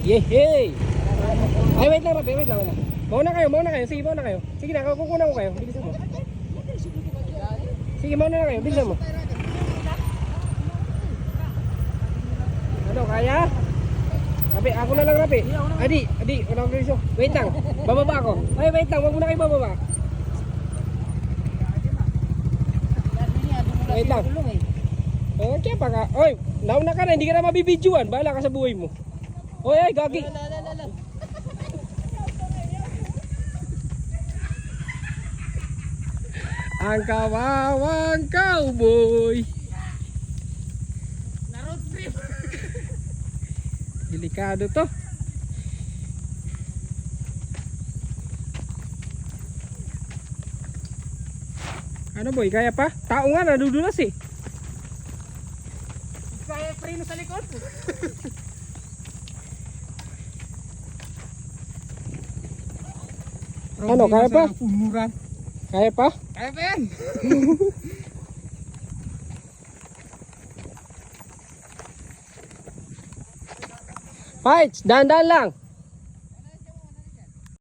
Yehey! Ay, wait lang, Rapi, wait lang. Mauna kayo. Sige, mauna kayo. Sige na, kukunan ko kayo. Bilisan mo. Sige, mauna na kayo. Bilisan mo. Ano, kaya? Rapi, ako na lang, Rapi. Adi, wala ko gusto. Wait lang, bababa ako. Ay, wait lang, wag mo na kayo bababa. Wait lang. Okay pa ka. Oy, nauna ka na, hindi ka na mabibidyoan. Bahala ka sa buhay mo. Oy, ay, gagi. Ang kawawang cowboy. Na road trip. Delikado to. Ano boy, kaya pa? Tao nga, nadudulas eh. Kaya preno sa likod. Ano, kaya pa? Kaya pa? Kaya pa yan. Fights, dahan-dahan lang.